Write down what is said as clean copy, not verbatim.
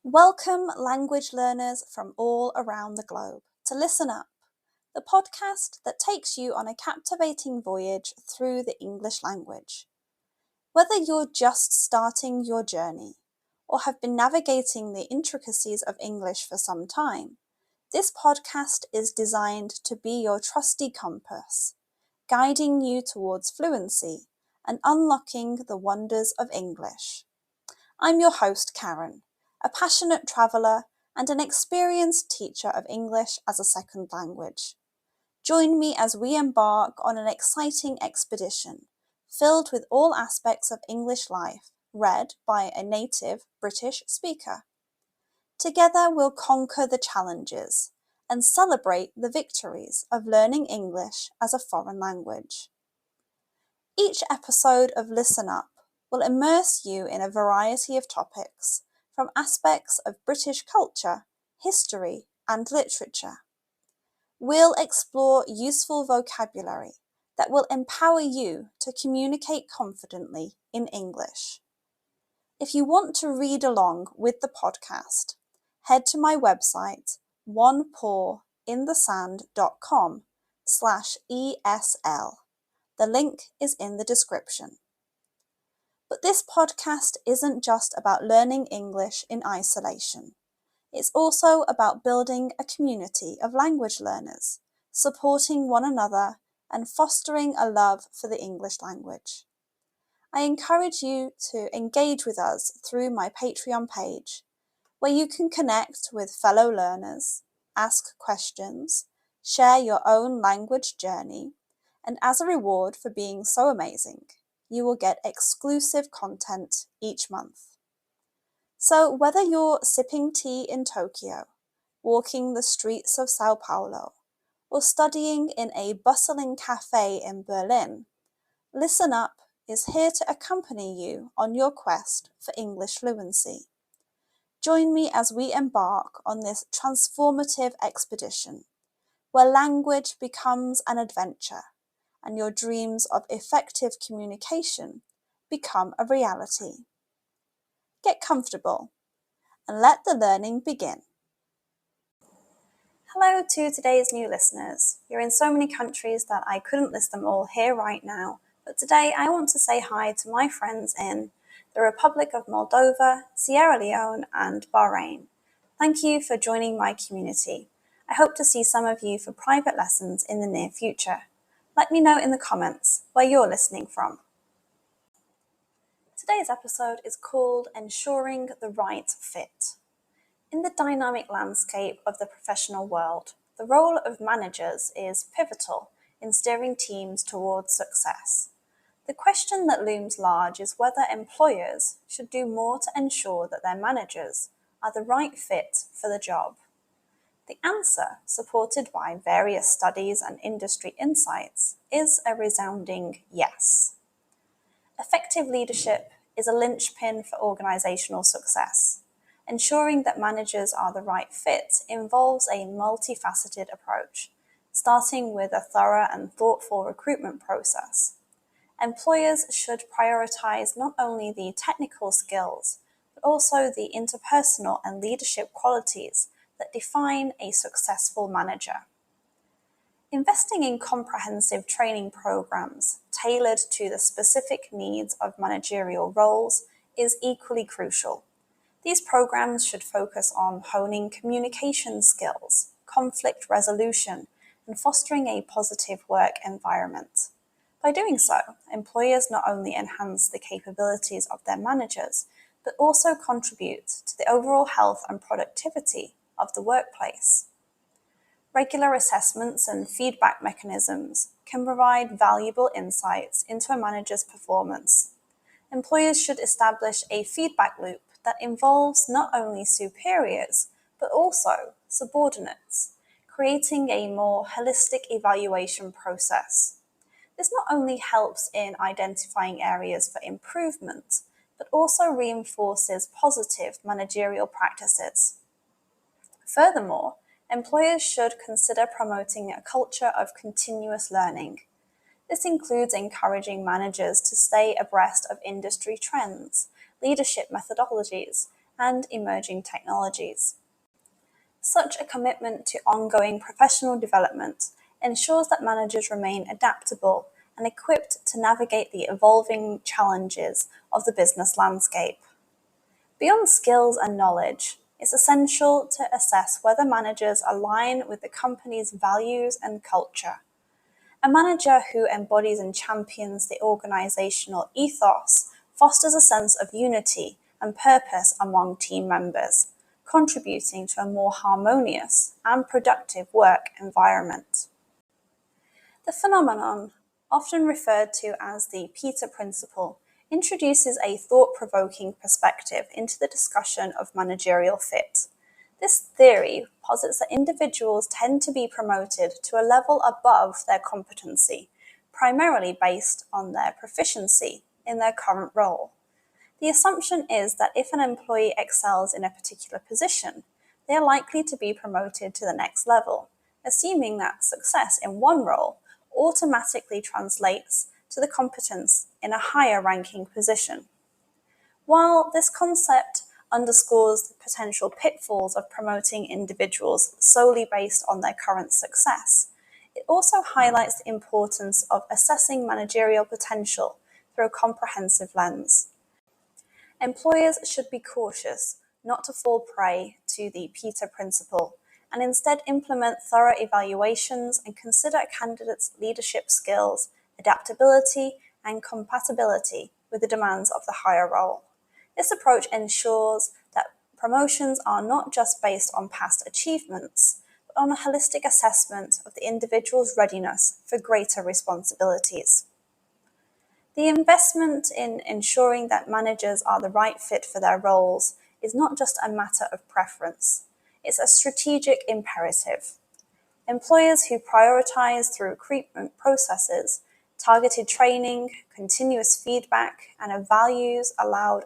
Welcome, language learners from all around the globe, to Listen Up, the podcast that takes you on a captivating voyage through the English language. Whether you're just starting your journey or have been navigating the intricacies of English for some time, this podcast is designed to be your trusty compass, guiding you towards fluency and unlocking the wonders of English. I'm your host, Karen, a passionate traveller and an experienced teacher of English as a second language. Join me as we embark on an exciting expedition filled with all aspects of English life, read by a native British speaker. Together we'll conquer the challenges and celebrate the victories of learning English as a foreign language. Each episode of Listen Up will immerse you in a variety of topics, from aspects of British culture, history, and literature. We'll explore useful vocabulary that will empower you to communicate confidently in English. If you want to read along with the podcast, head to my website, onepawinthesand.com/ESL. The link is in the description. But this podcast isn't just about learning English in isolation. It's also about building a community of language learners, supporting one another, and fostering a love for the English language. I encourage you to engage with us through my Patreon page, where you can connect with fellow learners, ask questions, share your own language journey, and as a reward for being so amazing, you will get exclusive content each month. So whether you're sipping tea in Tokyo, walking the streets of Sao Paulo, or studying in a bustling cafe in Berlin, Listen Up is here to accompany you on your quest for English fluency. Join me as we embark on this transformative expedition, where language becomes an adventure and your dreams of effective communication become a reality. Get comfortable and let the learning begin. Hello to today's new listeners. You're in so many countries that I couldn't list them all here right now, but today I want to say hi to my friends in the Republic of Moldova, Sierra Leone, and Bahrain. Thank you for joining my community. I hope to see some of you for private lessons in the near future. Let me know in the comments where you're listening from. Today's episode is called Ensuring the Right Fit. In the dynamic landscape of the professional world, the role of managers is pivotal in steering teams towards success. The question that looms large is whether employers should do more to ensure that their managers are the right fit for the job. The answer, supported by various studies and industry insights, is a resounding yes. Effective leadership is a linchpin for organizational success. Ensuring that managers are the right fit involves a multifaceted approach, starting with a thorough and thoughtful recruitment process. Employers should prioritise not only the technical skills, but also the interpersonal and leadership qualities that define a successful manager. Investing in comprehensive training programs tailored to the specific needs of managerial roles is equally crucial. These programs should focus on honing communication skills, conflict resolution, and fostering a positive work environment. By doing so, employers not only enhance the capabilities of their managers, but also contribute to the overall health and productivity of the workplace. Regular assessments and feedback mechanisms can provide valuable insights into a manager's performance. Employers should establish a feedback loop that involves not only superiors, but also subordinates, creating a more holistic evaluation process. This not only helps in identifying areas for improvement, but also reinforces positive managerial practices. Furthermore, employers should consider promoting a culture of continuous learning. This includes encouraging managers to stay abreast of industry trends, leadership methodologies, and emerging technologies. Such a commitment to ongoing professional development ensures that managers remain adaptable and equipped to navigate the evolving challenges of the business landscape. Beyond skills and knowledge, it's essential to assess whether managers align with the company's values and culture. A manager who embodies and champions the organizational ethos fosters a sense of unity and purpose among team members, contributing to a more harmonious and productive work environment. The phenomenon, often referred to as the Peter Principle, introduces a thought-provoking perspective into the discussion of managerial fit. This theory posits that individuals tend to be promoted to a level above their competency, primarily based on their proficiency in their current role. The assumption is that if an employee excels in a particular position, they are likely to be promoted to the next level, assuming that success in one role automatically translates to the competence in a higher ranking position. While this concept underscores the potential pitfalls of promoting individuals solely based on their current success, it also highlights the importance of assessing managerial potential through a comprehensive lens. Employers should be cautious not to fall prey to the Peter Principle and instead implement thorough evaluations and consider a candidate's leadership skills, adaptability, and compatibility with the demands of the higher role. This approach ensures that promotions are not just based on past achievements, but on a holistic assessment of the individual's readiness for greater responsibilities. The investment in ensuring that managers are the right fit for their roles is not just a matter of preference, it's a strategic imperative. Employers who prioritise through recruitment processes, targeted training, continuous feedback, and a values-allowed